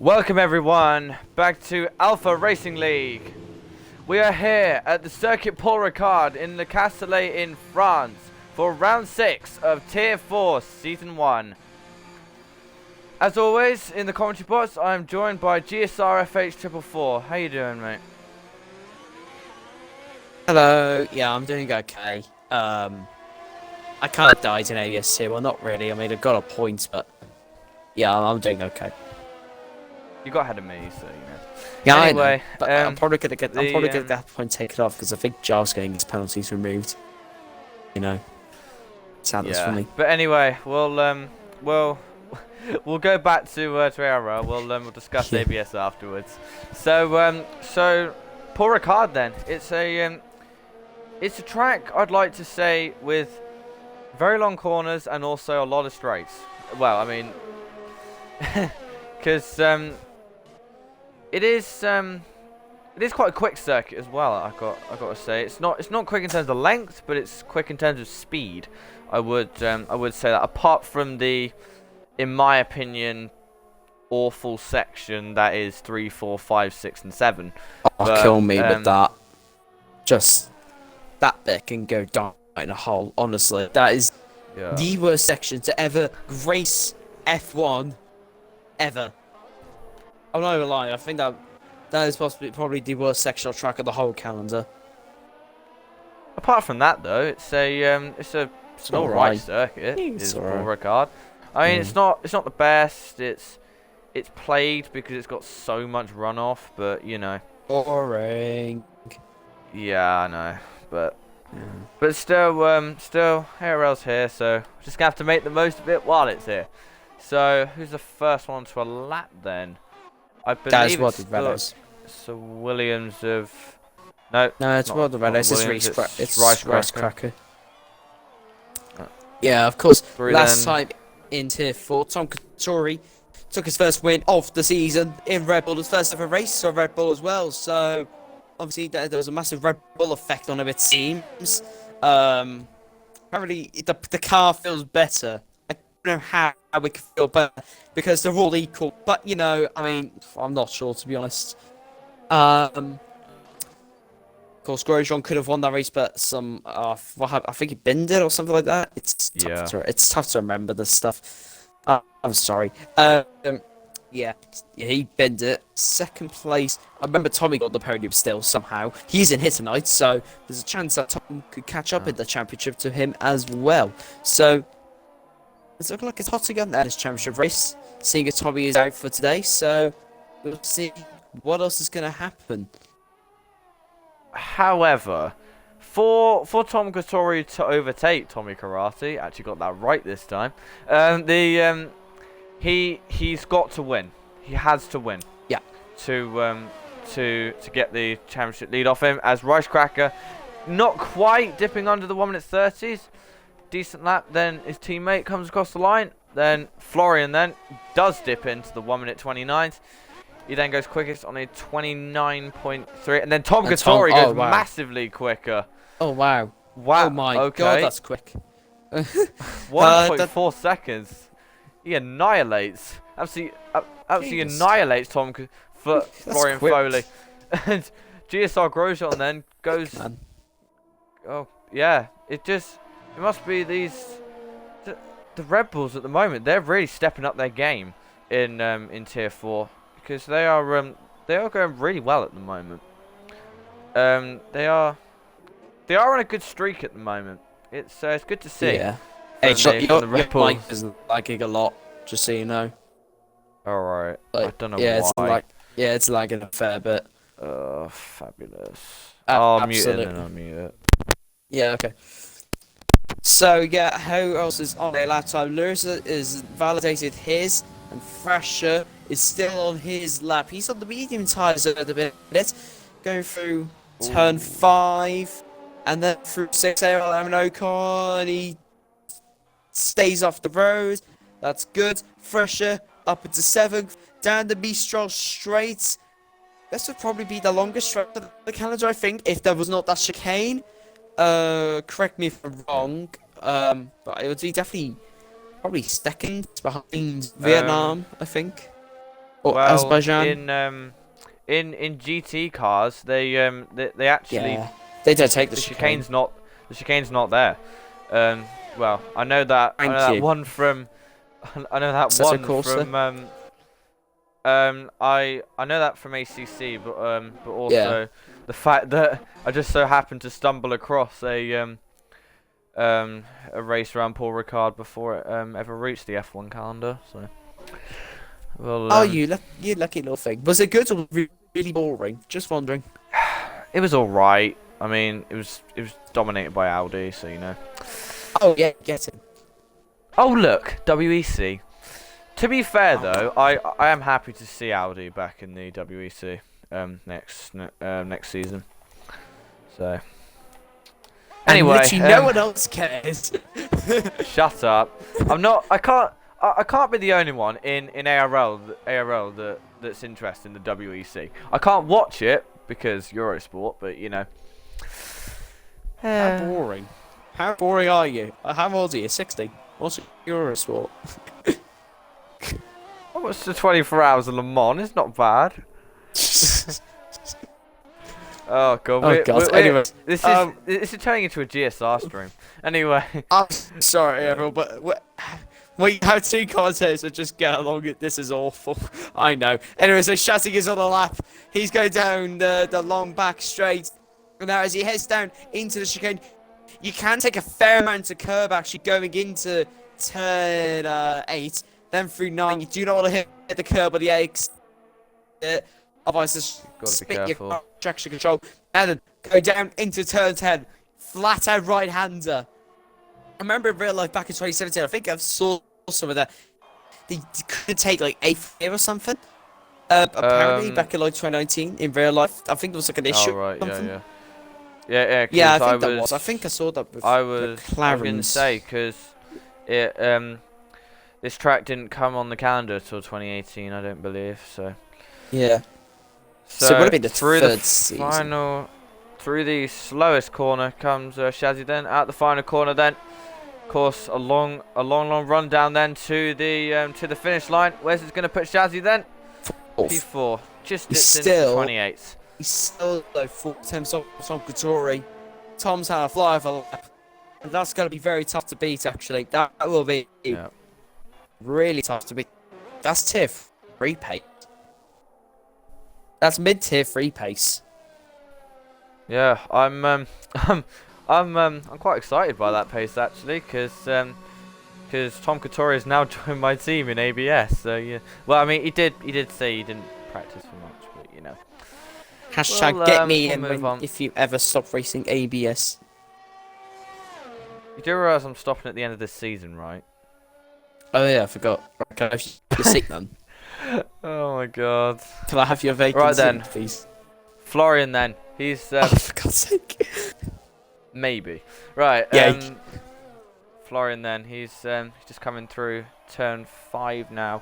Welcome everyone back to Alpha Racing League. We are here at the Circuit Paul Ricard in Le Castellet in France for round 6 of Tier 4 Season 1. As always, in the commentary box, I am joined by GSR FH444. How you doing, mate? Hello. Yeah, I'm doing okay. I kind of died in ABS2. Well, not really. I mean, I got a point, but yeah, I'm doing okay. You got ahead of me, so you know. Yeah, Anyway, I know, but I'm probably gonna get. I'm probably gonna get that point taken off because I think Giles getting his penalties removed. You know, sadness for me. But anyway, we'll go back to ARL. We'll discuss ABS afterwards. So Paul Ricard then. It's a track I'd like to say with very long corners and also a lot of straights. Well, I mean, because it is quite a quick circuit as well. I got to say it's not quick in terms of length, but it's quick in terms of speed. I would say that, apart from the, in my opinion, awful section that is 3, 4, 5, 6, and 7. Oh, kill me with that. Just that bit can go down in a hole. Honestly, that is the worst section to ever race F1 ever. I'm not even lying. I think that is probably the worst sectional track of the whole calendar. Apart from that, though, it's an alright circuit. It's Paul Ricard. I mean, it's not the best. It's plagued because it's got so much runoff, but you know. Boring. Yeah, I know, but still, ARL's here, so just gonna have to make the most of it while it's here. So, who's the first one to a lap then? I believe it's Sir Williams of... No, it's not the Redos, it's Rice Cracker. Oh. Yeah, of course. Last time in Tier 4, TomKatory took his first win of the season in Red Bull, his first ever race for Red Bull as well, so obviously there was a massive Red Bull effect on him, it seems. Apparently the car feels better. I don't know how we can feel better because they're all equal, but you know, I mean, I'm not sure, to be honest. Of course, Grosjean could have won that race, but I think he binned it or something like that. It's tough to remember this stuff. I'm sorry. Yeah, he binned it. Second place. I remember Tommy got the podium still somehow. He's in here tonight, so there's a chance that Tom could catch up in the championship to him as well. So it's looking like it's hot again at this championship race, seeing as Tommy is out for today. So we'll see what else is going to happen. However, for TomKatory to overtake Tommy Karate, actually got that right this time. He's got to win. He has to win. Yeah. To get the championship lead off him, as Rice Cracker not quite dipping under the 1 minute 30s. Decent lap. Then his teammate comes across the line. Then Florian then does dip into the 1 minute 29s. He then goes quickest on a 29.3, and then TomKatory goes massively quicker. Oh wow! Wow! Oh my god, that's quick. 1.4 seconds. He annihilates, absolutely annihilates Florian Foley, and GSR Grosjean then goes. Oh yeah, it must be the Red Bulls at the moment. They're really stepping up their game in Tier 4. Because they are going really well at the moment. They are on a good streak at the moment. It's good to see. Yeah. Hey, your mic is lagging a lot, just so you know. Alright. I don't know why. It's lagging a fair bit. Fabulous. I'll mute it and I'll mute it. Yeah, okay. So yeah, who else is on their lap time? Lewis is validated his, and Thrasher is still on his lap. He's on the medium tyres at the minute, going through turn 5, and then through 6 ARL and Ocon. He stays off the road. That's good. Thrasher up into 7th, down the Mistral straight. This would probably be the longest straight of the calendar, I think, if there was not that chicane. Correct me if I'm wrong, but it would be definitely probably second behind Vietnam, I think. Or Well, Azerbaijan? in GT cars, they actually Yeah. They don't take the chicane's not there. Well, I know that Thank you. one from I know that Assetto one Corsa? from I know that from ACC, but also Yeah. the fact that I just so happened to stumble across a race around Paul Ricard before it ever reached the F1 calendar. So, well, Oh, you lucky little thing. Was it good or really boring? Just wondering. it was all right. I mean, it was dominated by Audi, so you know. Oh yeah, get it. Oh look, WEC. To be fair though, I am happy to see Audi back in the WEC next season. So anyway, and literally no one else cares. shut up. I can't be the only one in ARL that's interested in the WEC. I can't watch it because Eurosport, but you know. How boring. How boring are you? How old are you? 60. What's Eurosport? I watched the 24 Hours of Le Mans. It's not bad. Oh god. Anyway, this is turning into a GSR stream. Anyway. I'm sorry, everyone, but we have two commentators that just get along. This is awful. I know. Anyway, so Shazzy is on the lap. He's going down the long back straight. Now, as he heads down into the chicane, you can take a fair amount of curb actually going into turn 8, then through 9. You do not want to hit the curb or the exit. Otherwise, just spit your traction control. And then go down into turn 10. Flat out right-hander. I remember in real life back in 2017, I think I saw some of that. They could take like 8th gear or something. Apparently, back in like 2019, in real life, I think there was like an issue. Oh, right, something. Yeah, I think that was. I think I saw that with I was McLarens. going to say, because this track didn't come on the calendar till 2018, I don't believe, so. Yeah. So it would have been the third season. Through the slowest corner comes Shazzy then, at the final corner then. Of course, a long run down then to the finish line. Where's it going to put Shazzy then? P4, just dipped into 28th. He's still though 4 attempts on TomKatory. Tom's had a fly over lap. And that's going to be very tough to beat, actually. That will be really tough to beat. That's tier 3 pace. That's mid-tier 3 pace. Yeah, I'm quite excited by that pace actually, because TomKatory has now joined my team in ABS. So yeah, well, I mean, he did say he didn't practice for much, but you know. Hashtag get me in if you ever stop racing ABS. You do realise I'm stopping at the end of this season, right? Oh yeah, I forgot. Can I have your seat then? Oh my god. Can I have your vacancy, right then, please? Florian then. He's oh, for God's sake. Maybe. Right. Yeah. Florian then. He's just coming through turn 5 now.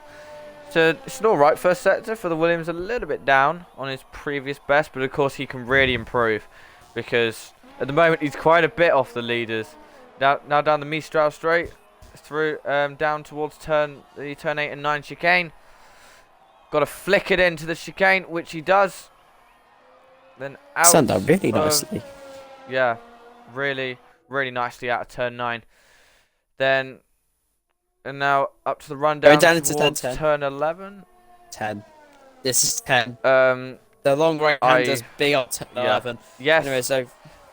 So it's an alright first sector for the Williams, a little bit down on his previous best, but of course he can really improve because at the moment he's quite a bit off the leaders. Now down the Mistral straight, through down towards turn 8 and 9 chicane. Got to flick it into the chicane, which he does. Then out. Send that really nicely. Yeah, really nicely out of turn 9. Then. And now up to the rundown down into turn 11. 10. This is 10. The long right-hander's big up turn 11. Yes. Anyway, so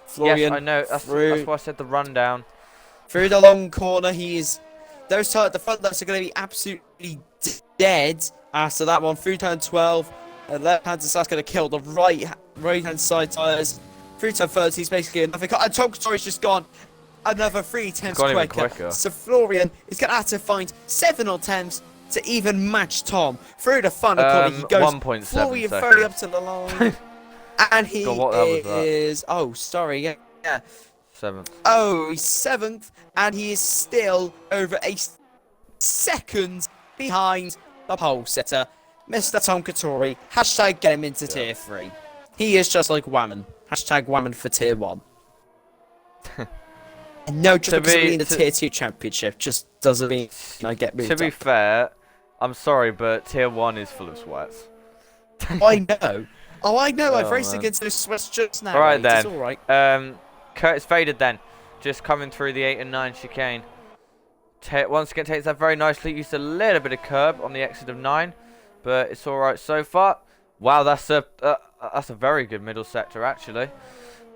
Florian. Yes, I know. That's why I said the rundown. Through the long corner, those the front lefts are going to be absolutely dead after that one. Through turn 12, the left-hand side's going to kill the right-hand side tyres. Through turn 30, he's basically another car. And TomKatory's just gone. Another 3 attempts quicker. So Florian is going to have to find 7 attempts to even match Tom. Through the final corner, he goes 1.7 Florian very up to the line. And he is... Oh, sorry, yeah. 7th. Oh, he's 7th. And he is still over a second behind the pole sitter, Mr. TomKatory. Hashtag get him into tier 3. He is just like Whammon. Hashtag Whammon for tier 1. And no, just because I'm in the tier 2 championship just doesn't mean I get moved To be up. fair, I'm sorry, but tier 1 is full of sweats. I know. Oh, I know. I've Oh, raced man. against those sweats just now. Alright mate. It's then. alright. Curtis faded then. Just coming through the 8 and 9 chicane. Once again takes that very nicely. Used a little bit of curb on the exit of 9. But it's alright so far. Wow, that's a very good middle sector actually.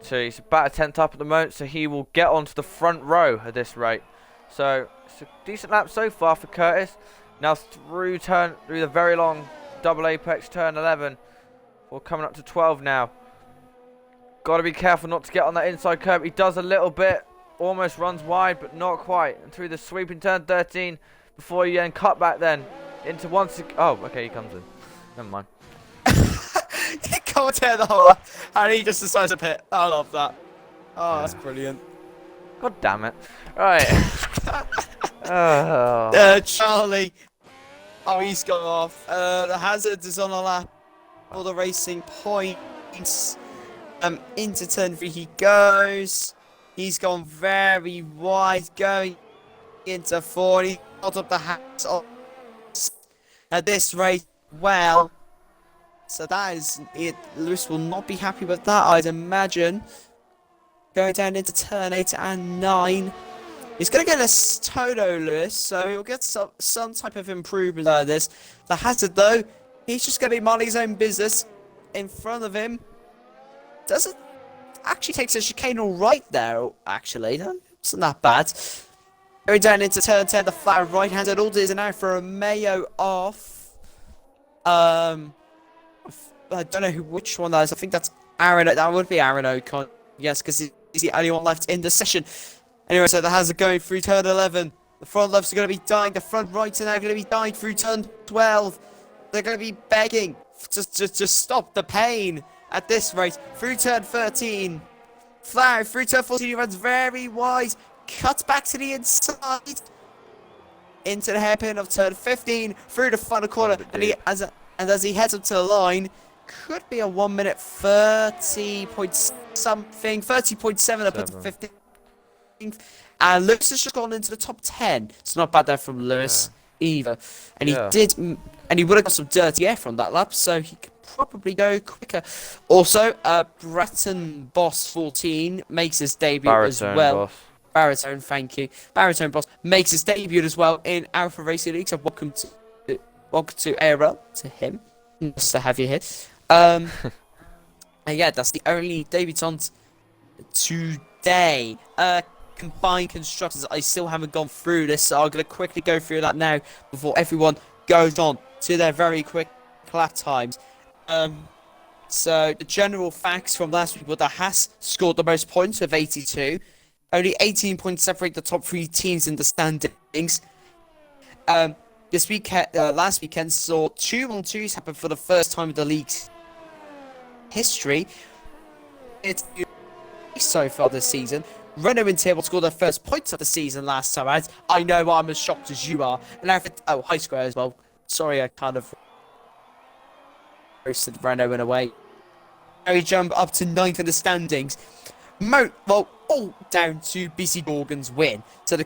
So he's about a 10th up at the moment, so he will get onto the front row at this rate. So it's a decent lap so far for Curtis. Now through the very long double apex turn 11. We're coming up to 12 now. Got to be careful not to get on that inside curb. He does a little bit, almost runs wide, but not quite. And through the sweeping turn 13, before you then cut back then into oh, okay, he comes in. Never mind. He can't tear the whole up, and he just decides to pit. I love that. Oh, that's brilliant. God damn it. Right. Charlie. Oh, he's gone off. The hazard is on a lap for the racing points. Into turn 3 he goes. He's gone very wide, going into 4. He got up the hat at this rate. Well, so that is it. Lewis will not be happy with that, I'd imagine. Going down into turn 8 and 9. He's going to get a Toto, Lewis, so he'll get some type of improvement out of this. The hazard, though, he's just going to be minding his own business. In front of him, doesn't actually takes a chicane all right there, actually. That wasn't that bad. Going down into turn 10, the flat right-handed order is now for a Mayo off. I don't know which one that is. I think that's Aaron. That would be Aaron Ocon. Yes, because he's the only one left in the session. Anyway, so the hazard going through turn 11. The front lefts are going to be dying. The front rights are now going to be dying through turn 12. They're going to be begging to stop the pain at this rate. Through turn 13. Flower through turn 14. He runs very wide. Cuts back to the inside. Into the hairpin of turn 15. Through the final corner. And as he heads up to the line, could be a 1 minute 30 point something. 30.7 up into 15. And Lewis has just gone into the top 10. It's not bad there from Lewis either. And he would have got some dirty air from that lap, so he could probably go quicker. Also, Breton Boss 14 makes his debut as well. Boss. Baritone, thank you. Baritone Boss makes his debut as well in Alpha Racing League. So welcome to ARL, to him. Nice to have you here. And yeah, that's the only debutant today. Combined constructors, I still haven't gone through this, so I'm going to quickly go through that now before everyone goes on to their very quick lap times. So the general facts from last week were that Haas scored the most points with 82. Only 18 points separate the top 3 teams in the standings. This weekend, last weekend saw 2-1-2s happen for the first time in the league's history. It's so far this season. Renault and Table scored their first points of the season last time out. I know I'm as shocked as you are. And High Square as well. Sorry, I kind of roasted Renault in a way. Now we jump up to 9th in the standings. All down to BC Gorgon's win. So the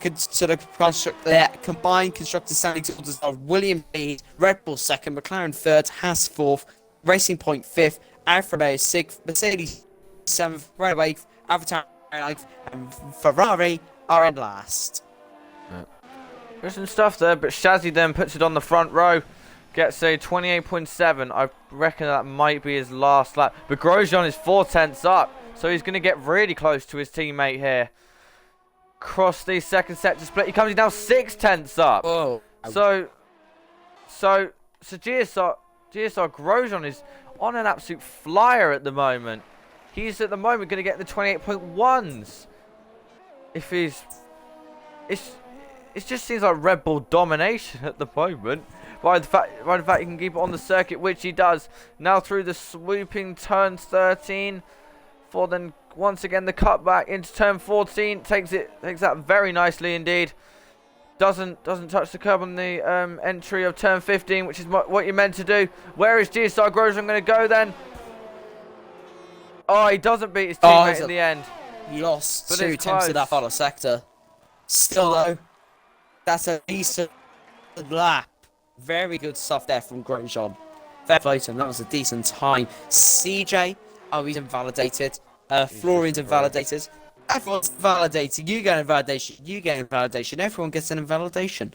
combined constructor standings orders are William lead, Red Bull 2nd, McLaren 3rd, Haas 4th, Racing Point 5th, Alfa Romeo 6th, Mercedes 7th, Renault 8th, Avatar 9th, and Ferrari are in last. There's some stuff there, but Shazzy then puts it on the front row. Gets a 28.7. I reckon that might be his last lap. But Grosjean is 4 tenths up. So he's going to get really close to his teammate here. Cross the second sector split. He comes in now 6 tenths up. Oh. So GSR Grosjean is on an absolute flyer at the moment. He's at the moment going to get the 28.1s. If he's... It just seems like Red Bull domination at the moment. By the fact he can keep it on the circuit, which he does. Now through the swooping turn 13. For then once again the cutback into turn 14. Takes that very nicely indeed. Doesn't touch the curb on the entry of turn 15, which is what you're meant to do. Where is GSR Grosjean going to go then? Oh, he doesn't beat his teammate in the end. He lost 2 attempts in that final sector. Still though, that's a decent lap. Very good stuff there from Grosjean. Fair play to him. That was a decent time. CJ, oh, he's invalidated. Florian's invalidated. Everyone's invalidated. You get invalidation. You get invalidation. Everyone gets an invalidation.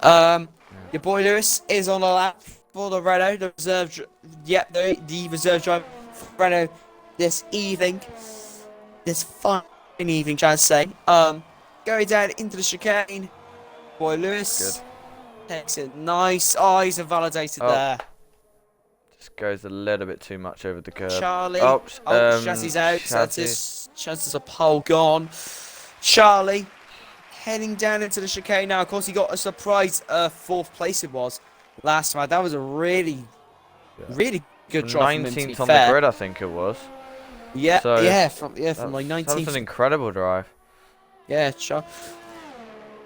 Your boy Lewis is on a lap for the Renault. The reserve, the reserve driver for Renault this evening. This fine evening, shall I say. Going down into the chicane. Boy Lewis takes it nice. Oh, he's invalidated there. Just goes a little bit too much over the curb. Charlie. Chassis out. Chances of pole gone. Charlie heading down into the chicane now. Of course, he got a surprise 4th place. It was last time. That was a really good drive. 19th on the grid, I think it was. Yeah, so from like 19th. That was an incredible drive. Yeah, sure.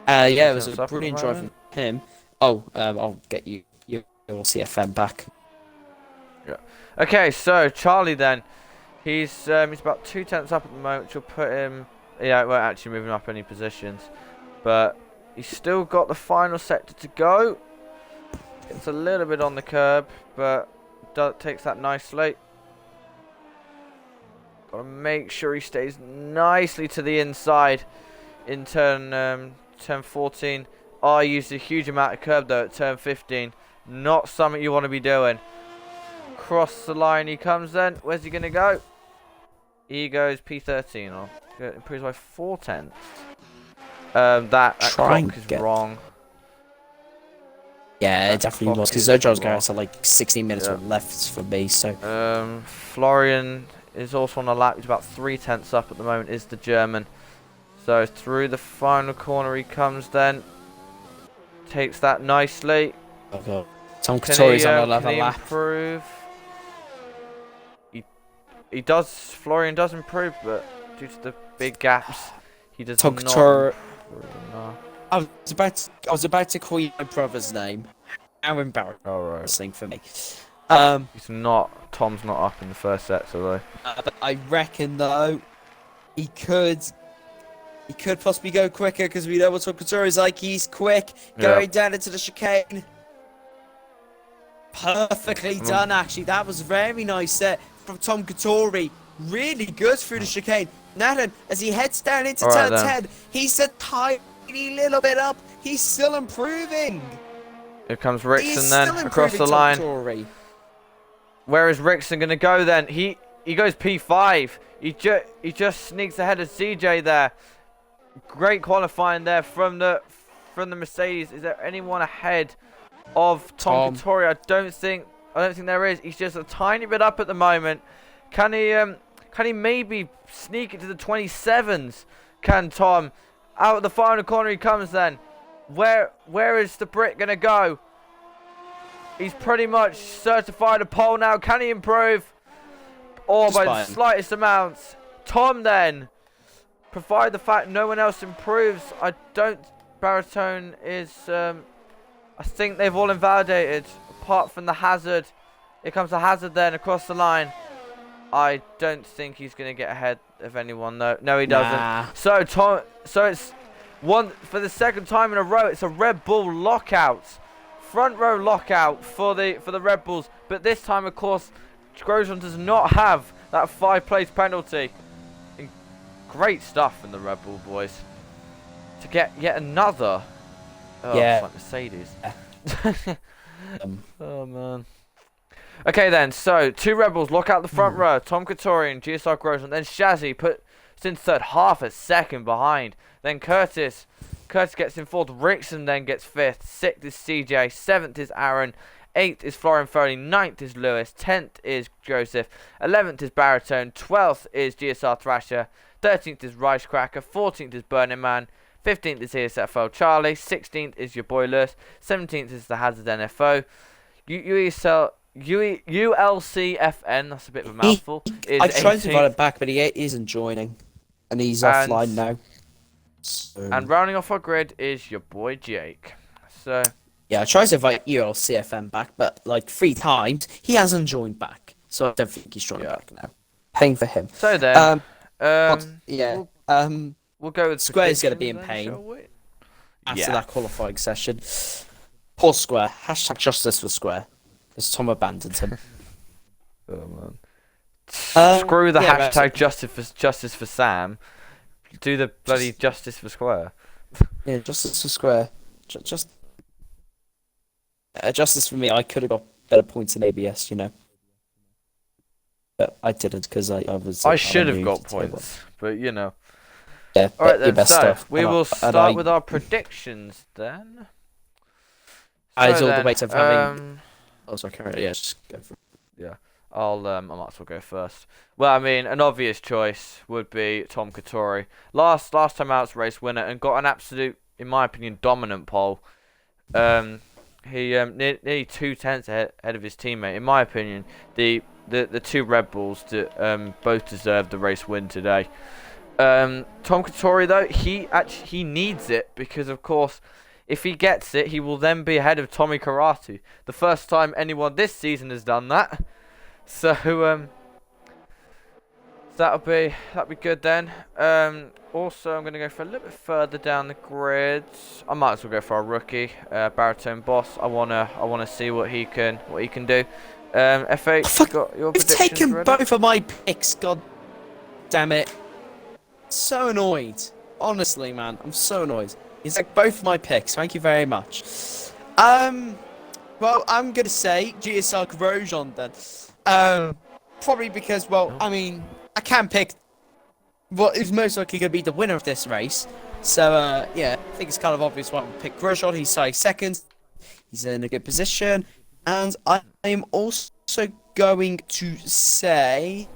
It was a brilliant drive from him. I'll get you your CFM back. Yeah. Okay, so Charlie then, he's about 2 tenths up at the moment, which will put him. Yeah, it won't actually moving up any positions, but he's still got the final sector to go. It's a little bit on the curb, but takes that nicely. Got to make sure he stays nicely to the inside in turn 14. I used a huge amount of curb though at turn 15. Not something you want to be doing. Cross the line he comes then. Where's he going to go? He goes P13 on. Improves by 4 tenths. That clock is wrong. Yeah, it definitely was, because Zojo's going to like 16 minutes left for me, so. Florian is also on a lap. He's about 3 tenths up at the moment, is the German. So through the final corner he comes then. Takes that nicely. Okay. TomKatory's on another lap. Improve? He does, Florian does improve, but due to the big gaps, he does not improve. I was about to call you my brother's name. How embarrassing for me. He's not. Tom's not up in the first set, so though. But I reckon though, he could possibly go quicker, because we know what TomKatory is like. He's quick, going down into the chicane. Perfectly done, actually. That was very nice set from TomKatory. Really good through the chicane. Nathan, as he heads down into turn 10, he's a tiny little bit up. He's still improving. Here comes Rickson then across the line. Where is Rickson going to go then? He goes P5. He just sneaks ahead of CJ there. Great qualifying there from the Mercedes. Is there anyone ahead of TomKatory? I don't think there is. He's just a tiny bit up at the moment. Can he maybe sneak it to the 27s? Can Tom? Out of the final corner he comes then. Where is the Brit gonna go? He's pretty much certified a pole now. Can he improve? Or by the slightest amounts. Tom then, provide the fact no one else improves. I don't. Baritone is. I think they've all invalidated apart from the Hazard. Here comes the Hazard then across the line. I don't think he's gonna get ahead of anyone though. No, he doesn't. Nah. So Tom. So it's one for the second time in a row. It's a Red Bull lockout. Front row lockout for the Red Bulls, but this time, of course, Grosjean does not have that 5-place penalty. And great stuff from the Red Bull boys to get yet another. Oh, it's like Mercedes. Oh man. Okay then, so 2 Red Bulls lock out the front row. TomKatory and GSR Grosjean. Then Shazzy puts in third, half a second behind. Then Curtis gets in 4th. Rickson then gets 5th. 6th is CJ. 7th is Aaron. 8th is Florian Foley. 9th is Lewis. 10th is Joseph. 11th is Baritone. 12th is GSR Thrasher. 13th is Ricecracker. 14th is Burning Man. 15th is ESFO Charlie. 16th is your boy Lewis. 17th is the Hazard NFO. ULCFN, that's a bit of a mouthful. I tried to invite him back, but he isn't joining. And he's offline now. So. And rounding off our grid is your boy Jake. So yeah, I tried to invite ULCFN back, but like 3 times he hasn't joined back. So I don't think he's joining back now. Paying for him. So then, we'll go with Square's going to be in pain then, after that qualifying session. Poor Square. Hashtag justice for Square. As Tom abandoned him. Oh man. Screw the yeah, hashtag justice for Sam. Do the bloody justice for Square. Yeah, justice for Square. Justice for me. I could have got better points in ABS, you know. But I didn't because I was. I should have got points, but you know. Yeah. All right then. So stuff. we will start with our predictions then. I So all then, the weight of having. Oh, sorry, carry. Yeah, just go for it. Yeah. I might as well go first. Well, I mean, an obvious choice would be TomKatory. Last time out's race winner and got an absolute, in my opinion, dominant pole. He nearly 2/10 ahead of his teammate. In my opinion, the two Red Bulls both deserved the race win today. TomKatory though, he needs it because of course, if he gets it, he will then be ahead of TomKatory. The first time anyone this season has done that. So that'll be good then. Also, I'm gonna go for a little bit further down the grid. I might as well go for our rookie, Baritone Boss. I wanna see what he can do. F8, got your predictions You've taken ready? both of my picks. God damn it! So annoyed. Honestly, man, I'm so annoyed. He's like both of my picks. Thank you very much. Well, I'm gonna say GSR Grosjean then. Probably because, well, I mean, I can pick what is most likely going to be the winner of this race. So, yeah, I think it's kind of obvious why I would pick Grosjean. He's starting second. He's in a good position. And I am also going to say...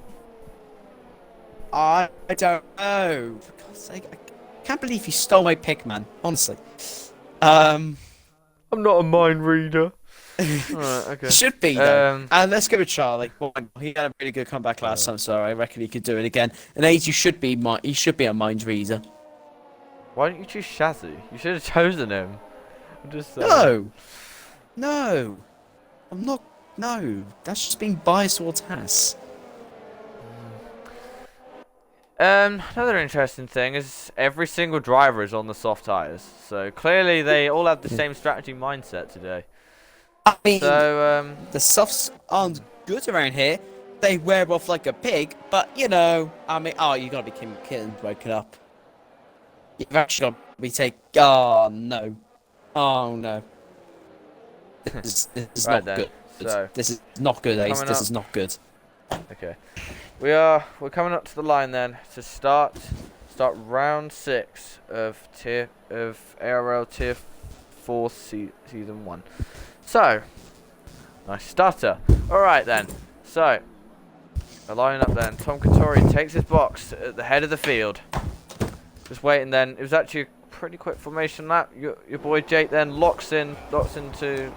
I don't know. For God's sake, I can't believe you stole my pick, man. Honestly. I'm not a mind reader. Alright, okay. Should be though. And let's go with Charlie. He had a really good comeback last time, so I reckon he could do it again. And Age, you should be a mind reader. Why didn't you choose Shazzy? You should have chosen him. I'm just No, I'm not. No, that's just being biased towards Haas. Another interesting thing is every single driver is on the soft tires, so clearly they all have the same strategy mindset today. I mean, so the softs aren't good around here. They wear off like a pig, but you know, I mean, oh, you gotta be kidding, woken up. You've actually got to be oh no, oh no. This is right not then. good. So this is not good, Ace. This is not good. Okay, we're coming up to the line then to start round 6 of ARL Tier 4 Season 1. So, nice stutter. Alright then, so, we're lining up then. TomKatory takes his box at the head of the field. Just waiting then. It was actually a pretty quick formation lap. Your boy Jake then locks into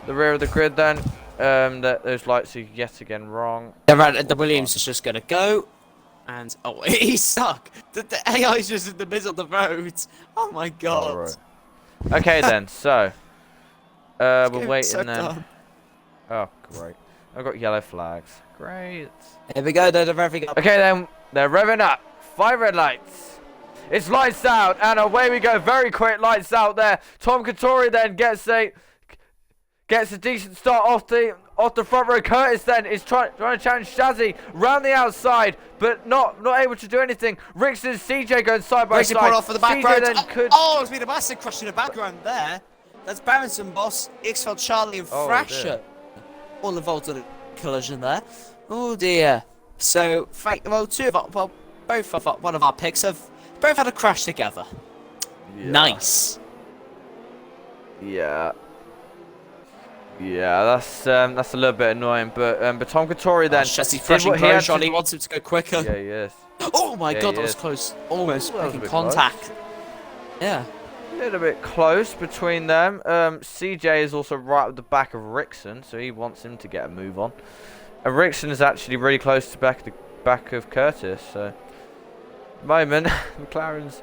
the rear of the grid then. Those lights are yet again wrong. The Williams is just going to go. And, oh, he's stuck. The AI is just in the middle of the road. Oh my god. Oh, right. Okay then, so. We're waiting then. Dumb. Oh, great. I've got yellow flags. Great. Here we go, they're revving up. Okay then, they're revving up. 5 red lights. It's lights out, and away we go. Very quick lights out there. TomKatory then gets a decent start off the front row. Curtis then is trying to challenge Shazzy round the outside, but not able to do anything. Rix and CJ going side by side. Off for the background. CJ then it's been a massive crush in the background there. That's Barrington, Boss, Ixfeld, Charlie, and Thrasher. All involved in a collision there. Oh dear. So, both of one of our picks have both had a crash together. Yeah. Nice. Yeah. Yeah, that's a little bit annoying, but TomKatory then Shazzy's pushing Grosjean. He wants him to go quicker. Yeah, he is. Oh my god, that was close. Almost making contact. Close. Yeah. A little bit close between them. CJ is also right at the back of Rixon, so he wants him to get a move on. And Rixon is actually really close to the back of Curtis. So, moment, McLaren's.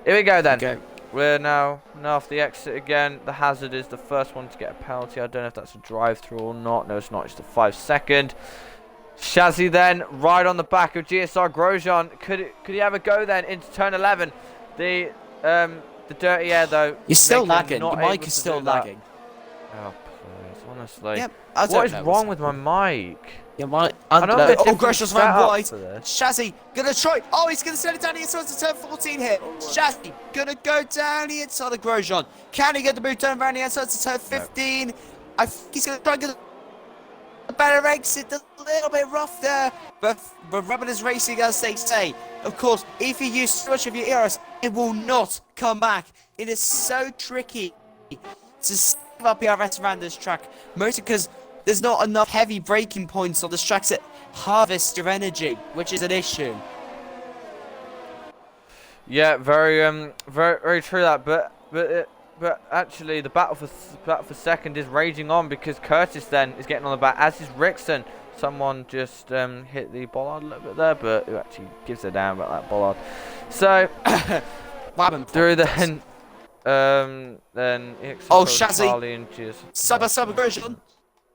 Here we go then. Okay. We're now off the exit again. The hazard is the first one to get a penalty. I don't know if that's a drive-through or not. No, it's not. It's the 5-second. Shazzy then right on the back of GSR Grosjean. Could he have a go then into turn 11? The dirty air though. You're still lagging. Your mic is still lagging. Oh, please, honestly. Yep, What is wrong with my mic? Yeah, my I know a bit oh, different Grosjean's ran setup wide. for this. Shazzy gonna try. Oh, he's gonna send it down the inside to turn 14 here. Oh, Shazzy gonna go down the inside of Grosjean. Can he get the move turn around the inside to turn 15? No. I think he's gonna try and get a better exit. A little bit rough there, but rubber is racing as they say. Of course, if you use too much of your ERS, it will not come back. It is so tricky to save up ERS around this track, mostly because there's not enough heavy braking points on this track to harvest your energy, which is an issue. Yeah, very true that. But actually, the battle for second is raging on because Curtis then is getting on the back, as is Rickson. Someone just hit the bollard a little bit there, but who actually gives a damn about that bollard? So through then oh, Shazzy, sub version.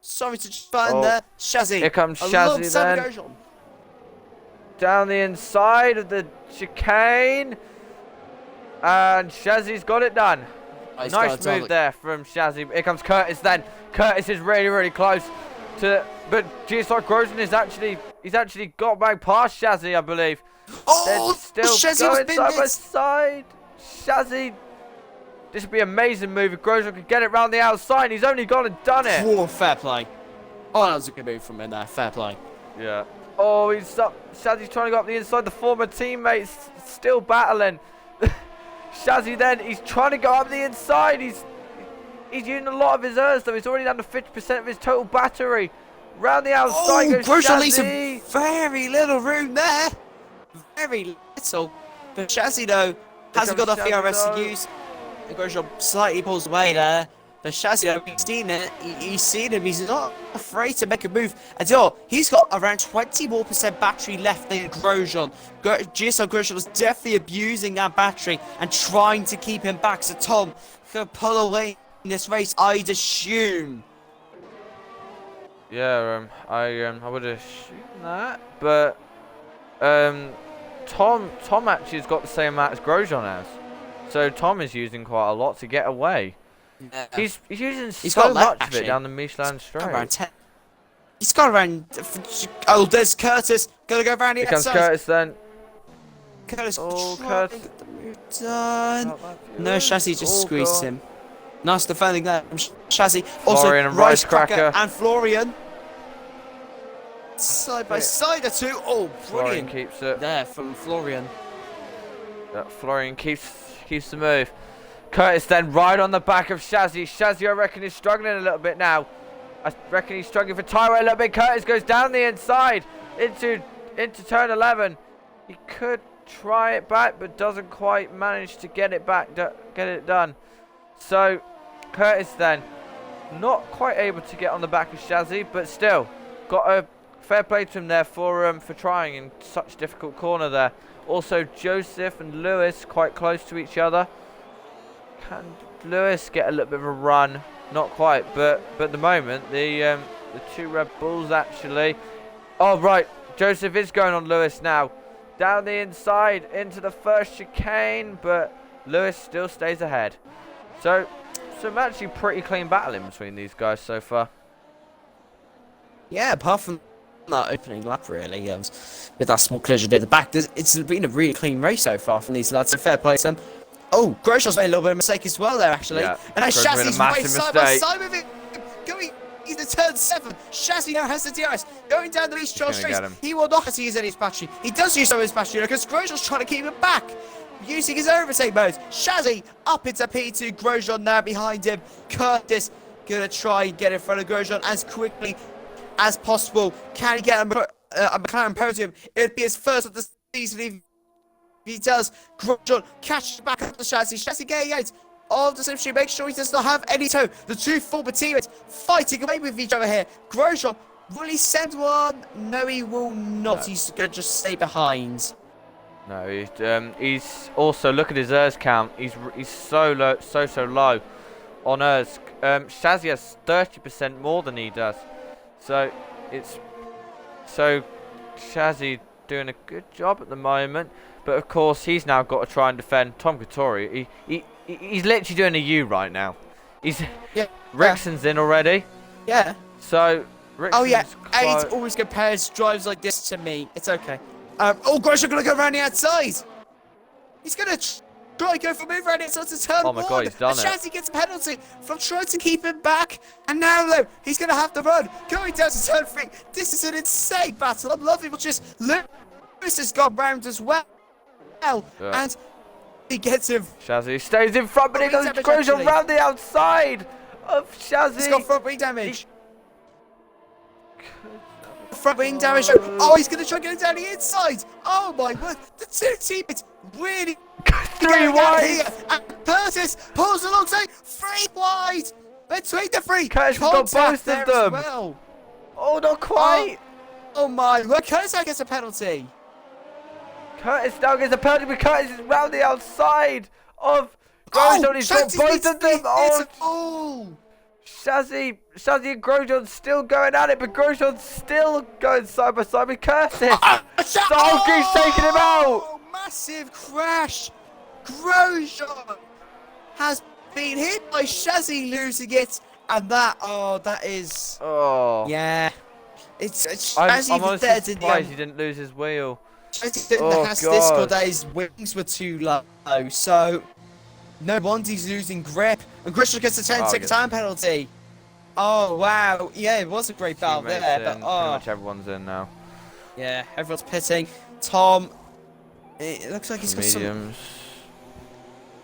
Sorry to just burn there, Shazzy. Here comes Shazzy then. Down the inside of the chicane, and Shazzy's got it done. Oh, nice move there from Shazzy. Here comes Curtis then. Curtis is really close to, but GSR Grosjean is actually got back past Shazzy, I believe. Oh, they're still Shazzy going side by side. Shazzy. This would be an amazing move if Grosjean could get it round the outside. He's only gone and done it. Whoa, fair play. Oh, that was a good move from him there. Fair play. Yeah. Oh, he's up. Shazzy's trying to go up the inside. The former teammates still battling. Shazzy then, he's trying to go up the inside. He's using a lot of his ERS though. He's already down to 50% of his total battery. Round the outside goes Grosjean Shazzy. leaves some very little room there. Very little. But Shazzy though hasn't got enough ERS to use. Grosjean slightly pulls away there. But Shazzy, he's seen it. He's seen him. He's not afraid to make a move. And he's got around 20% more battery left than Grosjean. GSL Grosjean was definitely abusing that battery and trying to keep him back. So Tom can pull away in this race, I'd assume. Yeah, I would assume that, but Tom actually has got the same amount as Grosjean has. So Tom is using quite a lot to get away. Yeah. He's using so much of it down the Michelin Straight. Around 10. He's got around. Oh, there's Curtis. Gonna go around the outside. Here comes Curtis then. Curtis. Oh, Curtis. Get the move done. No, Shazzy just squeezed him. Nice defending there from Shazzy. Also, Florian and Rice Cracker and Florian. Side by side, the two. Oh, brilliant. Florian keeps it. There from Florian. Florian keeps the move. Curtis then right on the back of Shazzy. Shazzy, I reckon, is struggling a little bit now. I reckon he's struggling for tyre a little bit. Curtis goes down the inside into turn 11. He could try it back, but doesn't quite manage to get it back, get it done. So Curtis then not quite able to get on the back of Shazzy, but still got a fair play to him there for trying in such a difficult corner there. Also Joseph and Lewis quite close to each other. Can Lewis get a little bit of a run? Not quite, but at the moment the two Red Bulls actually. Oh right, Joseph is going on Lewis now. Down the inside into the first chicane, but Lewis still stays ahead. So some actually pretty clean battling between these guys so far. Yeah, apart from that opening lap really, with that small collision at the back, it's been a really clean race so far from these lads. So fair play to them. Oh, Grosjean's made a little bit of a mistake as well there actually. Yeah, and now Shazzy's way side by side with him. Going into turn 7. Shazzy now has the DRS. Going down the East Charles Straight. He will not use any of his battery. He does use some of his battery because Grosjean's trying to keep him back. Using his overtake mode. Shazzy up into P2. Grosjean now behind him. Curtis gonna try and get in front of Grosjean as quickly as possible. Can he get a McLaren podium? It'd be his first of the season if he does. Grosjean catches back up to Shazzy. Shazzy getting out of the slipstream. Make sure he does not have any toe. The two former teammates fighting away with each other here. Grosjean, will he send one? No, he will not. No. He's going to just stay behind. No, he's also, look at his ERS count. He's so low, so low on ERS. Shazzy has 30% more than he does. So Shazzy doing a good job at the moment. But of course, he's now got to try and defend TomKatory. He's literally doing a U right now. Rixon's in already. Yeah. So, Rixon's Oh yeah, Aid always compares drives like this to me. It's okay. Oh gosh, I'm gonna go around the outside. He's gonna try and go for a move around the outside to turn Oh my God, he's done it. Shazzy gets a penalty from trying to keep him back. And now, though, he's gonna have to run. Going down to turn 3. This is an insane battle. I'm loving what just Lewis has gone round as well. And he gets him. Shazzy stays in front, but he goes Grosjean round the outside of Shazzy. He's got front wing damage. Front wing damage. Oh, he's going to try and get it down the inside. Oh my word. The two teammates really 3 wide. And Curtis pulls alongside. 3 wide. Between the 3. Curtis got both of them. Well. Oh, not quite. Oh my word. Curtis gets a penalty. Curtis now gets a penalty, but Curtis is round the outside of Grosjean. He's got both of them. Oh, Shazzy and Grosjean still going at it, but Grosjean's still going side by side with Curtis. Solgre's taking him out. Massive crash. Grosjean has been hit by Shazzy losing it, and that is. Oh. Yeah. It's I'm Shazzy honestly surprised he didn't lose his wheel. Oh, God. That his wings were too low, so no wonder he's losing grip. And Grosjean gets a 10-second time penalty. Oh wow, yeah, it was a great battle there, but pretty much everyone's in now. Yeah, everyone's pitting. Tom, it looks like he's got mediums.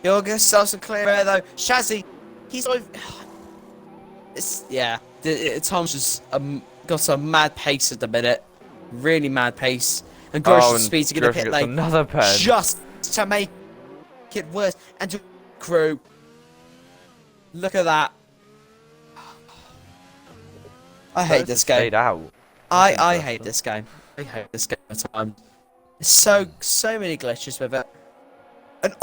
Yoga self some clear air though. Shazzy, he's over. Tom's just got some mad pace at the minute, really mad pace. And Grosjean's speed's gonna hit like another pen just to make it worse. And crew, look at that. I hate this game. I hate this game. I hate this game at times. So many glitches with it. And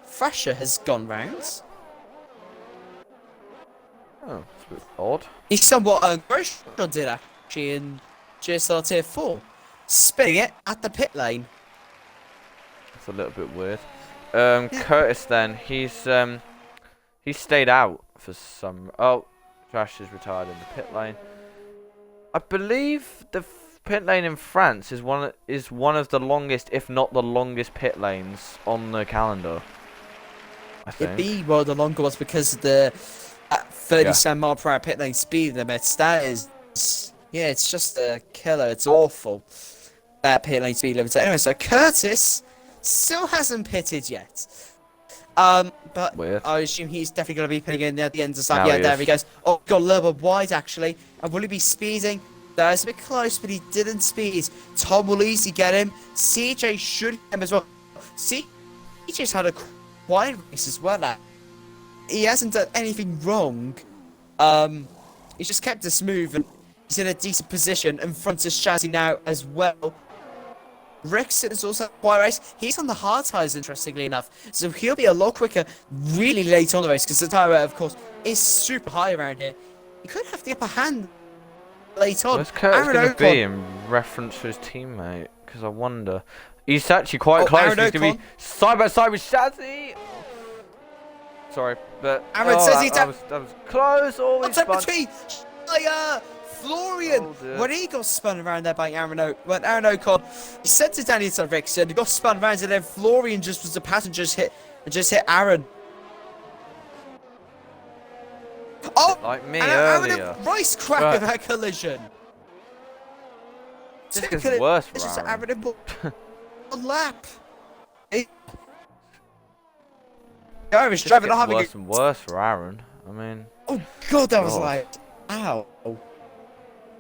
Thrasher has gone rounds. Oh, it's a bit odd. He's somewhat Grosjean did actually in GSR Tier 4. Spinning it at the pit lane. It's a little bit weird. Curtis then, he stayed out for some. Oh, Trash is retired in the pit lane. I believe the pit lane in France is one of the longest, if not the longest, pit lanes on the calendar. I think. It'd be one of the longer ones because of the 37 mile per hour pit lane speed limits. That is, yeah, it's just a killer. It's awful. That pit lane speed limit. Anyway, so Curtis still hasn't pitted yet. But weird. I assume he's definitely going to be pitting in at the end of stuff. Yeah, there he goes. Oh, got a little bit wide actually. And will he be speeding? That's a bit close, but he didn't speed. Tom will easily get him. CJ should get him as well. CJ's had a quiet race as well. He hasn't done anything wrong. He's just kept us smooth and he's in a decent position in front of Shazzy now as well. Rexon is also quite race. He's on the hard tyres, interestingly enough, so he'll be a lot quicker really late on the race because the tyre rate, of course, is super high around here. He could have the upper hand late on. Where's Curtis going to be in reference to his teammate? Because I wonder. He's actually quite close. He's going to be side by side with Shazzy. Sorry, but Aaron says that was close. Always spun. Florian, when he got spun around there by Aaron O'Connor, he sent it down into Rixon, he got spun around, and then Florian just was the passenger just hit Aaron. Oh, like me earlier. Aaron Rice cracked that collision. This gets worse for it's just Aaron. A lap. Irish driving having worse and worse for Aaron. I mean. Oh God, that was like, ow.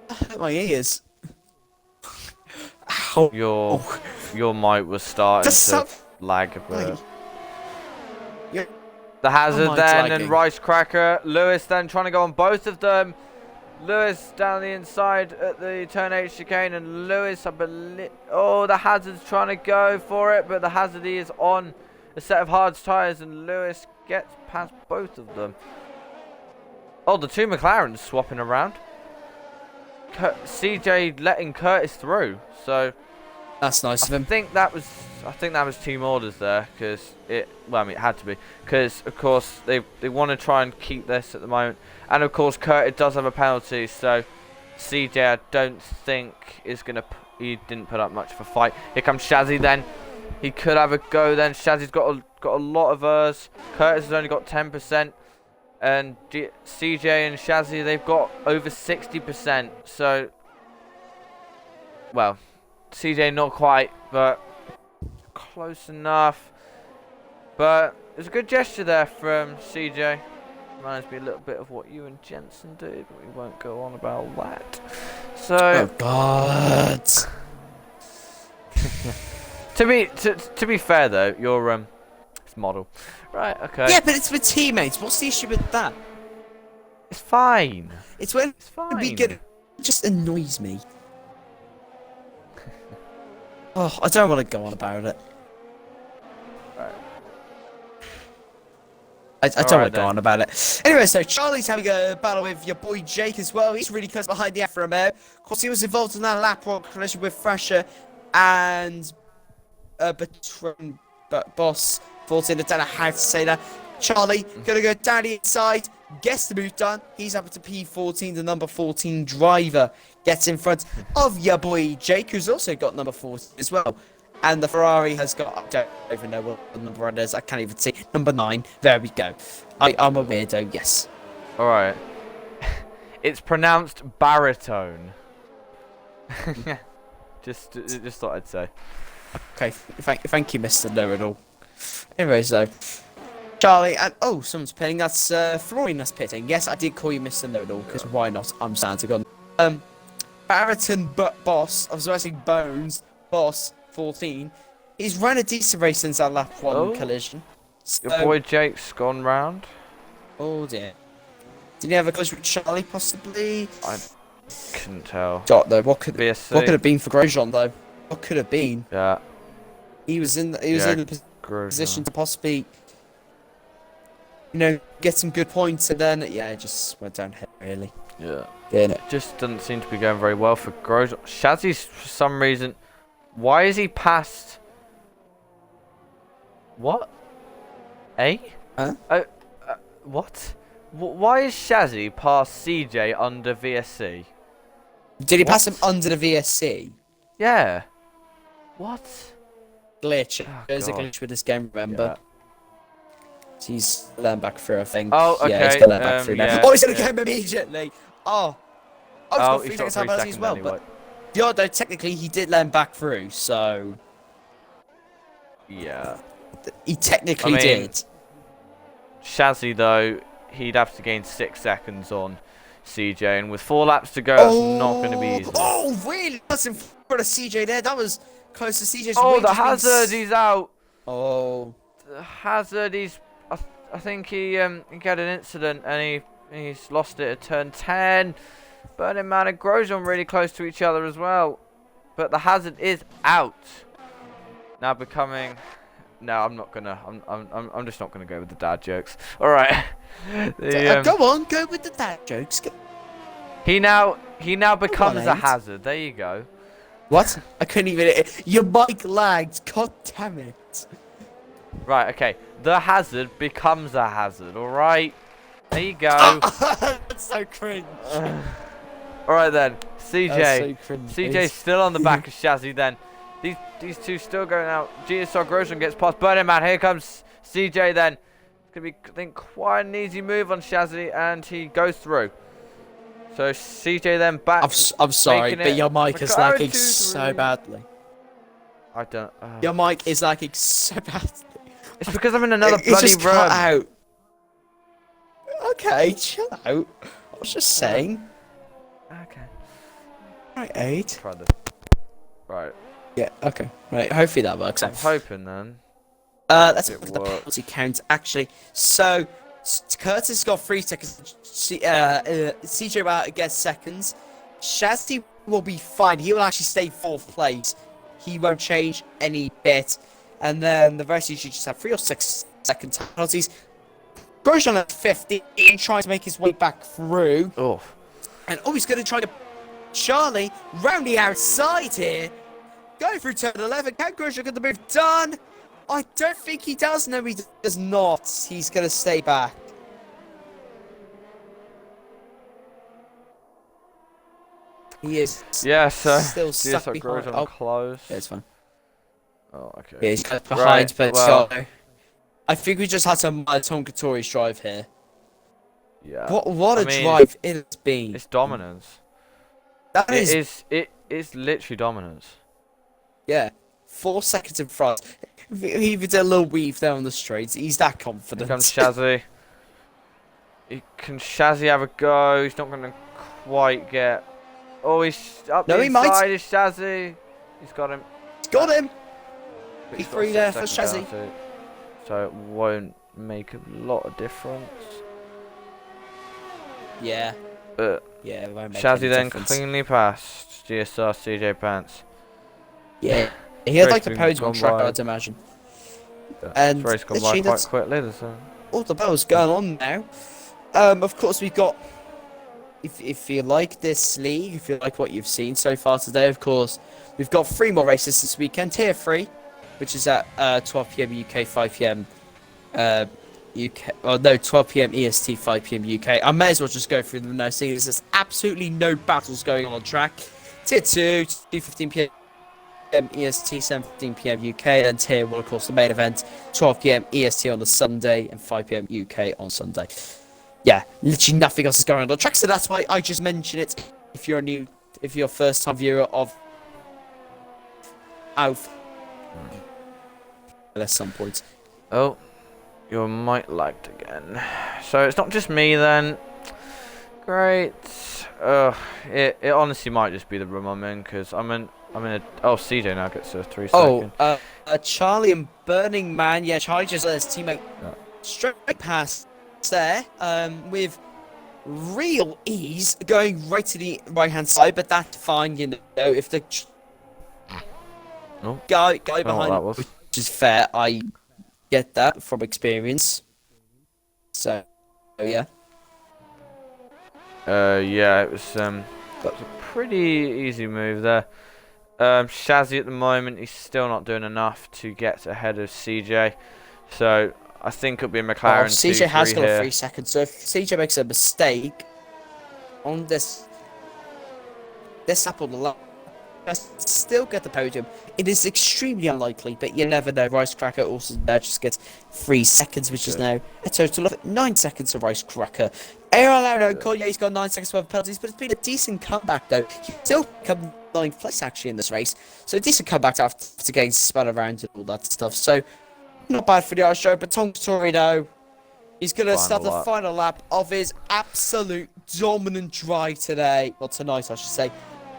That hurt my ears. Ow. Your mic was starting to lag a bit. The hazard then and Rice Cracker. Lewis then trying to go on both of them. Lewis down the inside at the turn 8 chicane, and Lewis, I believe. Oh, the hazard's trying to go for it, but the hazard is on a set of hard tyres, and Lewis gets past both of them. Oh, the two McLarens swapping around. CJ letting Curtis through, so that's nice of him. I think that was I think that was team orders there, because well, I mean, it had to be, because of course they want to try and keep this at the moment, and of course Kurt does have a penalty, so CJ I don't think is gonna. He didn't put up much of a fight. Here comes Shazzy then. He could have a go then. Shazzy's got a lot of hers. Curtis has only got 10%, and CJ and Shazzy, they've got over 60%. So, well, CJ not quite, but close enough. But it's a good gesture there from CJ. Reminds me a little bit of what you and Jensen did, but we won't go on about that. So, Oh God. to be fair though, you're it's model, right? Okay. Yeah, but it's with teammates. What's the issue with that? It's fine. It's when It's fine. we get. It just annoys me. Oh, I don't want to go on about it. Right. I don't want to go on about it. Anyway, so Charlie's having a battle with your boy Jake as well. He's really close behind the Afro Romeo. Of course, he was involved in that lap rock collision with Thrasher and Patron Boss. Falls in. I don't know how to say that. Charlie gonna go down the inside. Gets the move done. He's up to P14, the number 14 driver. Gets in front of your boy Jake, who's also got number 14 as well. And the Ferrari has got, I don't even know what the number is, I can't even see. Number 9, there we go. I'm a weirdo, yes. Alright. It's pronounced baritone. just thought I'd say. Okay, thank you, Mr. Know-it-all. Anyway, so, Charlie, and, oh, someone's pitting, that's Florian that's pitting. Yes, I did call you Mr. Know-it-all, because why not? I'm Santa God. Baraton Boss, I was saying Bones, Boss, 14. He's run a decent race since our lap 1 collision. So, Your boy Jake's gone round. oh dear. Did he have a collision with Charlie, possibly? I couldn't tell. Though, what could BSC. it have been for Grosjean, though? What could have been? Yeah. He was in the position to possibly, get some good points, and then, yeah, it just went downhill, really. Yeah. Didn't it? Just doesn't seem to be going very well for Grosjean. Shazzy's, for some reason, why is he past? What? A? Huh? What? Why is Shazzy past CJ under VSC? Did he pass him under the VSC? Yeah. What? Glitch. Oh, There's a God. glitch with this game, remember? He's learned back through, I think. Oh, okay. Yeah, he's gonna learn back through now. yeah, Oh, he's gonna yeah. get him immediately! Oh! Oh, Oh, he's he's got 3 got 3 seconds penalty seconds as well, anyway. but... Yeah, though, technically, he did learn back through, so... Yeah. He technically I mean, did. Shazzy, though, he'd have to gain 6 seconds on CJ, and with 4 laps to go, that's not going to be easy. Oh, really? That's in front of CJ there. That was close to CJ's Oh, win, the just being Hazard, he's out. Oh. The Hazard, I think he had an incident, and he's lost it at turn 10. Burning Man and Grosjean really close to each other as well. But the Hazard is out. Now becoming... No, I'm not gonna. I'm just not gonna go with the dad jokes. All right. Go on, go with the dad jokes. Go. He now becomes a Aid. hazard. There you go. What? I couldn't even. Your mic lagged. God damn it. Right. Okay. The hazard becomes a hazard. All right. There you go. That's so cringe. All right then. CJ. That's so cringe. CJ's still on the back of Shazzy then. These two still going out. GSR Grosjean gets past Burning Man. Here comes CJ then. It's going to be, I think, quite an easy move on Shazzy, and he goes through. So CJ then back. I'm sorry, making but it. your mic is McLaren lagging 2-3. so badly. I don't. Your mic is lagging so badly. It's because I'm in another It's bloody just room. cut out. Okay, chill out. I was just saying. Okay. Right, 8. Try this. Right. Yeah, okay. Right, hopefully that works I'm out. hoping then. Let's It look at the works. penalty count, actually. So, Curtis got 3 seconds. CJ gets seconds. Shazzy will be fine. He will actually stay 4th place. He won't change any bit. And then the rest, you should just have 3 or 6 second penalties. Grosjean at 50, trying to make his way back through. Oh. And he's going to try to... Charlie, round the outside here. Going through turn 11. Can Grosjean get the move done? I don't think he does. No, he does not. He's going to stay back. He is still stuck behind. Grosjean close. Yeah, it's fine. Oh, okay. Yeah, he's kind of behind, but well, I think we just had to admire TomKatory's drive here. Yeah. What a drive it has been. It's dominance. It's literally dominance. Yeah. 4 seconds in front. He did a little weave down the straight. He's that confident. Here comes Shazzy. Can Shazzy have a go? He's not going to quite get... Oh, he's up the inside. It's Shazzy. He's got him. He's got him. P3 there for Shazzy. So it won't make a lot of difference. Yeah. But yeah, it won't make Shazzy then difference. cleanly passed GSR CJ Pants. Yeah. He had like the podium on track, I'd imagine. Yeah. And race gone by quite quickly. All the battles going on now. Of course, we've got. If you like this league, if you like what you've seen so far today, of course, we've got 3 more races this weekend. Tier 3, which is at 12 PM UK, 5 PM UK. Oh no, 12 PM EST, 5 PM UK. I may as well just go through them now, seeing as there's absolutely no battles going on track. Tier 2, 2:15 PM. EST, 7:15 PM UK, and Tier 1, of course, the main event, 12 PM EST on the Sunday and 5 PM UK on Sunday. Yeah, literally nothing else is going on the track, so that's why I just mention it. If you're a first time viewer of Alf, at some point. Oh, your mic lagged again. So it's not just me then. Great. It honestly might just be the room I'm in, because I'm in a... Oh, CJ now gets a 3 second. Charlie and Burning Man. Yeah, Charlie just let his teammate straight past there, with real ease, going right to the right-hand side, but that's fine, you know, if the guy behind, which is fair, I get that from experience. So, yeah. Yeah, it was a pretty easy move there. Shazzy at the moment, he's still not doing enough to get ahead of CJ. So I think it'll be a McLaren. CJ has got 3 seconds. So if CJ makes a mistake on this lap on the lap, still get the podium. It is extremely unlikely, but you never know. Ricecracker also just gets 3 seconds, which is now a total of 9 seconds for Ricecracker. ARL Collier's got 9 seconds worth of penalties, but it's been a decent comeback though. He's still come 9th place actually in this race, so a decent comeback after getting spun around and all that stuff. So not bad for the Irish show, but TomKatory now, he's gonna start the final lap of his absolute dominant drive today. Well, tonight I should say.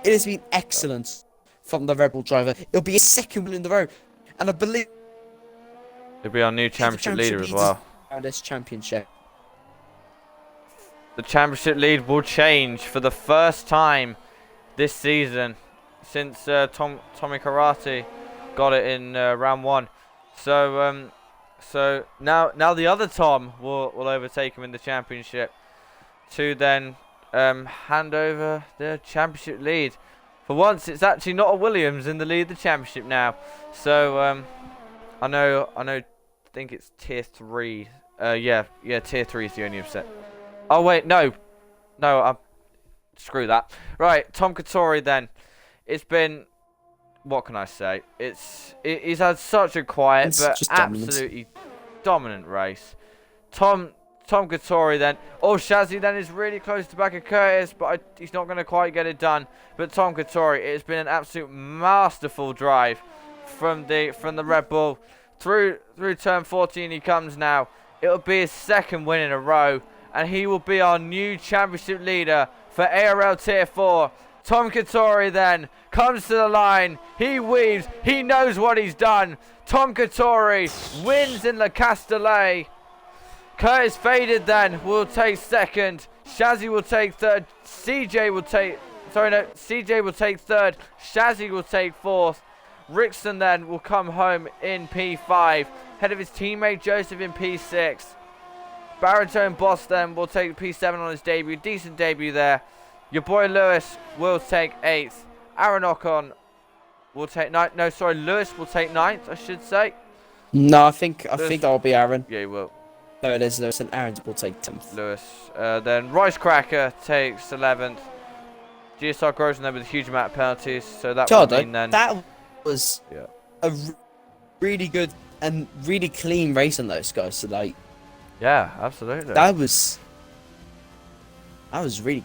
It has been excellent from the Red Bull driver. It'll be his 2nd win in the row, and I believe he'll be our new championship leader as well. This championship. The championship lead will change for the first time this season since TomKatory got it in round 1. So so now the other Tom will overtake him in the championship to then hand over the championship lead. For once, it's actually not a Williams in the lead of the championship now. So I think it's tier 3. Yeah, tier 3 is the only upset. Oh wait, no, screw that. Right, TomKatory then. It's been, what can I say? He's had such a quiet but absolutely dominant race. TomKatory then. Oh, Shazzy then is really close to back of Curtis, but he's not going to quite get it done. But TomKatory, it has been an absolute masterful drive from the Red Bull through turn 14. He comes now. It'll be his 2nd win in a row, and he will be our new championship leader for ARL Tier 4. TomKatory then comes to the line. He weaves. He knows what he's done. TomKatory wins in Le Castellet. Curtis Faded then will take 2nd. Shazzy will take 3rd. CJ will take... Sorry, no. CJ will take 3rd. Shazzy will take 4th. Rickson then will come home in P5. Head of his teammate Joseph in P6. Baritone Boss then will take P7 on his debut. Decent debut there. Your boy Lewis will take 8th. Aaron Ocon will take ninth. No, sorry, Lewis will take ninth, I should say. No, I think Lewis, that'll be Aaron. yeah, he will. No, it is Lewis, and Aaron will take 10th. Lewis. Then Ricecracker takes 11th. GSR grows on them with a huge amount of penalties, so that would mean then... That was a really good and really clean race on those guys. So like, yeah, absolutely. That was really.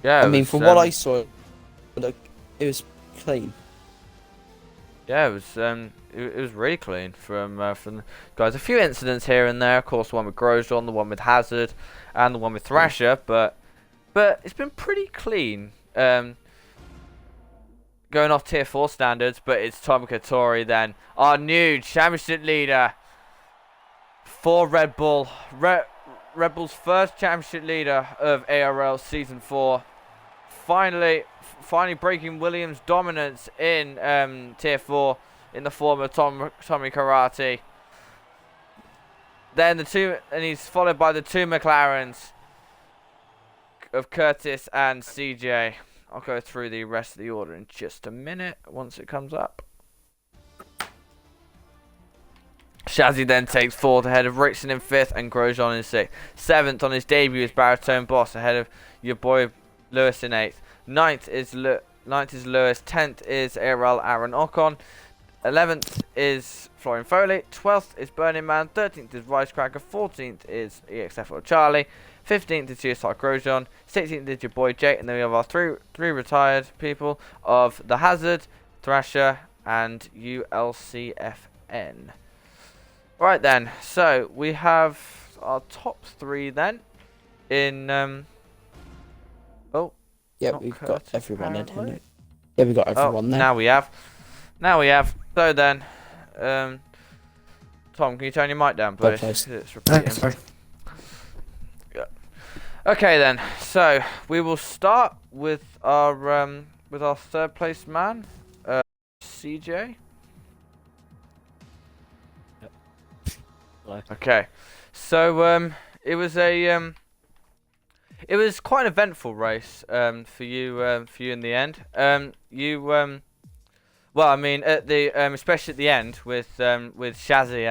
Yeah. I mean, from what I saw, look, it was clean. Yeah, it was really clean from the guys. A few incidents here and there, of course, the one with Grosjean, the one with Hazard, and the one with Thrasher, but it's been pretty clean. Going off tier 4 standards, but it's TomKatory then, our new championship leader for Red Bull. Red Bull's first championship leader of ARL Season 4. Finally breaking Williams' dominance in tier 4 in the form of TomKatory. Then he's followed by the two McLarens of Curtis and CJ. I'll go through the rest of the order in just a minute once it comes up. Shazzy then takes 4th ahead of Rickson in 5th and Grosjean in 6th. 7th on his debut is Baritone Boss ahead of your boy Lewis in 8th. 9th is Lewis. 10th is ARL Aaron Ocon. 11th is Florian Foley. 12th is Burning Man. 13th is Ricecracker. 14th is EXF Charlie. 15th is GSR Grosjean. 16th is your boy Jake. And then we have our three retired people of the Hazard, Thrasher, and ULCFN. Right then, so we have our top 3 then in yeah, we've got everyone in. Yeah, we've got everyone there. Now we have. So then, Tom, can you turn your mic down, please? It's repeating. Sorry. Yeah. Okay then, so we will start with our 3rd place man, CJ. Hello. Okay, so it was quite an eventful race for you in the end. Well, I mean, at the especially at the end with Shazzy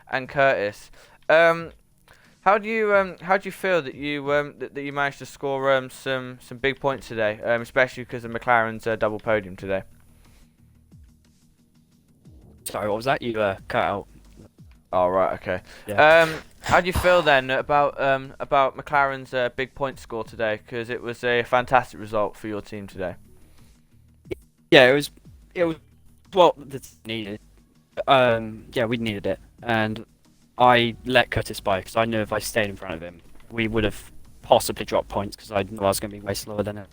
and Curtis. How do you feel that you managed to score some big points today, especially because of McLaren's double podium today? Sorry, what was that? You cut out. Oh right, okay. Yeah. How do you feel then about McLaren's big point score today? Because it was a fantastic result for your team today. Yeah, it was what the team needed. Yeah, we needed it, and I let Curtis by because I knew if I stayed in front of him, we would have possibly dropped points because I knew I was going to be way slower than him.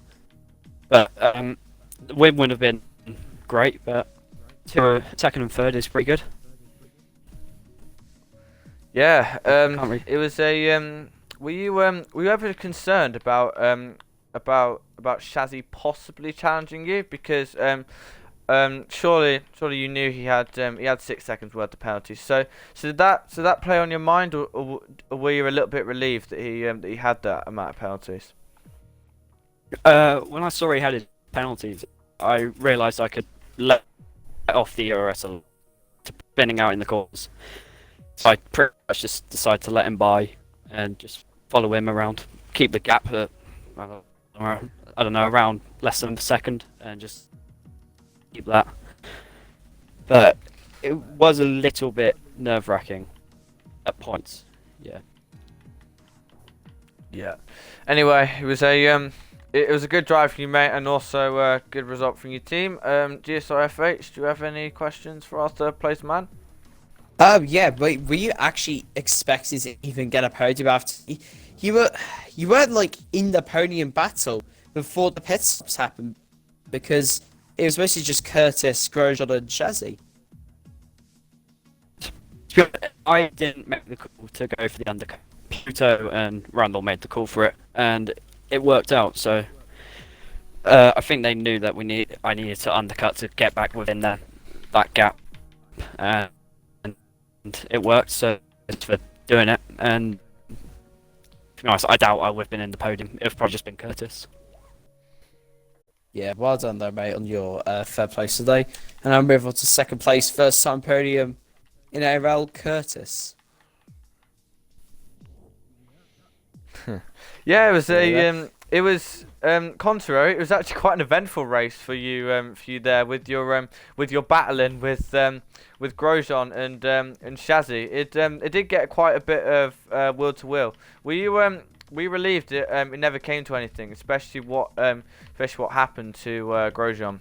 But the win would have been great, but second and third is pretty good. Yeah, it was a. Were you ever concerned about Shazzy possibly challenging you? Because surely you knew he had 6 seconds worth of penalties. So did that play on your mind, or were you a little bit relieved that he had that amount of penalties? When I saw he had his penalties, I realised I could let off the ERS to spinning out in the corners. So I pretty much just decided to let him by and just follow him around, keep the gap at, I don't know, around less than a second, and just keep that. But it was a little bit nerve-wracking at points. Yeah. Yeah. Anyway, it was a good drive from you, mate, and also a good result from your team. GSRFH, do you have any questions for our 3rd place man? Yeah, wait, were you actually expecting to even get a podium after you weren't like in the podium battle before the pit stops happened, because it was mostly just Curtis, Grosjean, and Shazzy. I didn't make the call to go for the undercut. Pluto and Randall made the call for it, and it worked out. So I think they knew that I needed to undercut to get back within that gap, and it worked. So thanks for doing it. And to be honest, I doubt I would have been in the podium. It would have probably just been Curtis. Yeah, well done though, mate, on your third place today. And I'll move on to second place, first time podium in ARL, Curtis. Yeah, it was Yeah. contrary. It was actually quite an eventful race for you there with your battling with Grosjean and Shazzy. It did get quite a bit of wheel to wheel. Were you relieved it never came to anything, especially what happened to Grosjean?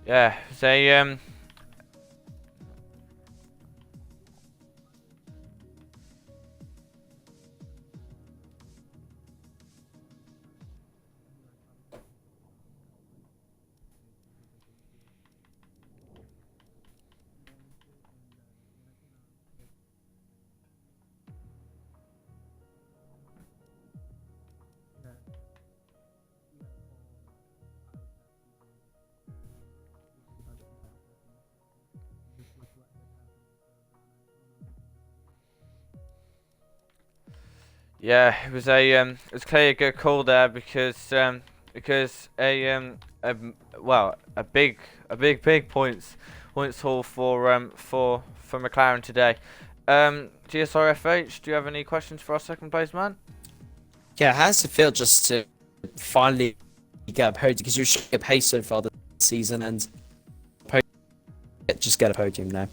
Yeah, they. Yeah, it was clearly a good call there because a big points haul for McLaren today. GSRFH, do you have any questions for our second place man? Yeah, how does it feel just to finally get a podium? Because you're showing a pace so far this season and just get a podium now.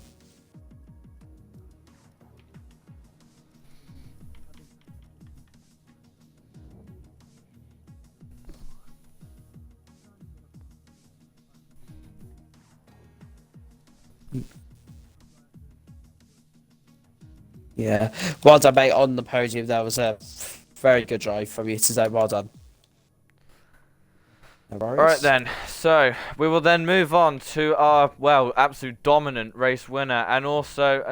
Yeah, well done, mate, on the podium. That was a very good drive from you today. Well done. No worries. Alright then, so we will then move on to our absolute dominant race winner and also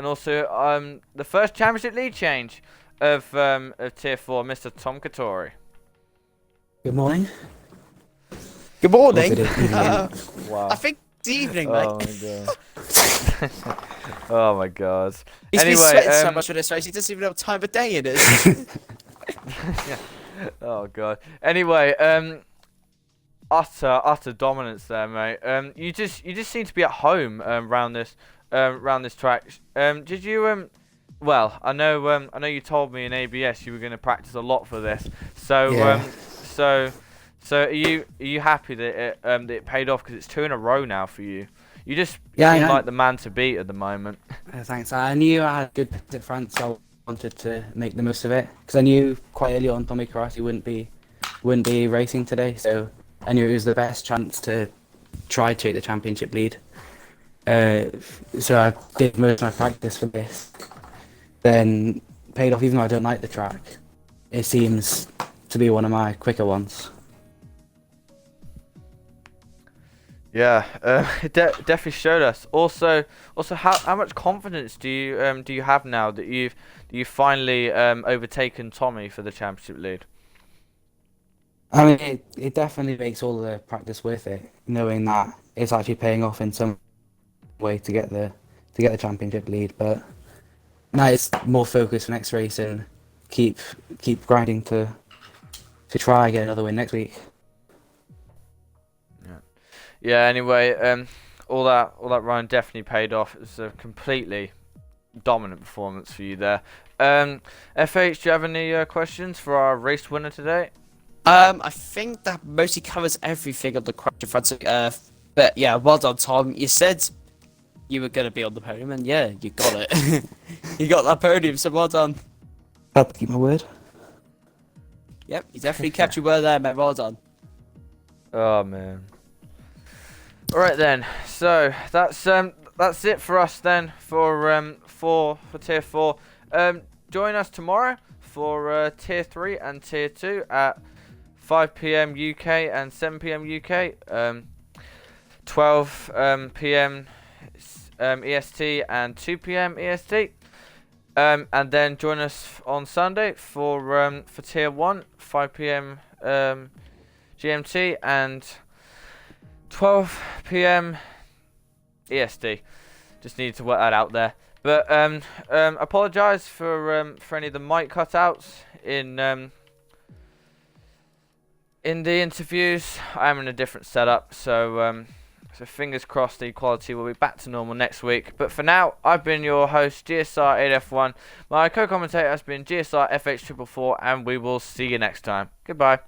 the first championship lead change of Tier 4, Mr. TomKatory. Good morning. Good morning. Or good evening. Wow. I think it's evening, mate. Oh my god. Oh my god. He's been Anyway, sweating so much for this race, he doesn't even know what time of day it is. Oh god. Anyway, utter dominance there, mate. You just seem to be at home round this track. Did you well, I know you told me in ABS you were going to practice a lot for this. So Yeah. so are you happy that it paid off, because it's 2 in a row now for you? You just Yeah, seem yeah. like the man to beat at the moment. Thanks. I knew I had good at France, so I wanted to make the most of it. Because I knew quite early on TomKatory wouldn't be racing today, so I knew it was the best chance to try to take the championship lead. So I did most of my practice for this. Then paid off, even though I don't like the track. It seems to be one of my quicker ones. Yeah, it definitely showed us. Also, how much confidence do you have now that you've finally overtaken Tommy for the championship lead? I mean, it definitely makes all the practice worth it, knowing that it's actually paying off in some way to get the championship lead. But now it's more focused for next race and keep grinding to try and get another win next week. Yeah. Anyway, all that run definitely paid off. It was a completely dominant performance for you there. FH, do you have any questions for our race winner today? I think that mostly covers everything on the question front. But yeah, well done, Tom. You said you were going to be on the podium, and yeah, you got it. You got that podium, so well done. Had to keep my word. Yep, you definitely kept your word there, mate. Well done. Oh man. All right then. So that's it for us then for Tier 4. Join us tomorrow for Tier 3 and Tier 2 at 5 p.m. UK and 7 p.m. UK. 12 p.m. EST and 2 p.m. EST. And then join us on Sunday for Tier 1, 5 p.m. GMT and 12 p.m. EST. Just needed to work that out there. But apologise for any of the mic cutouts in the interviews. I am in a different setup, so fingers crossed the quality will be back to normal next week. But for now, I've been your host, GSR8F1. My co-commentator has been GSR FH444, and we will see you next time. Goodbye.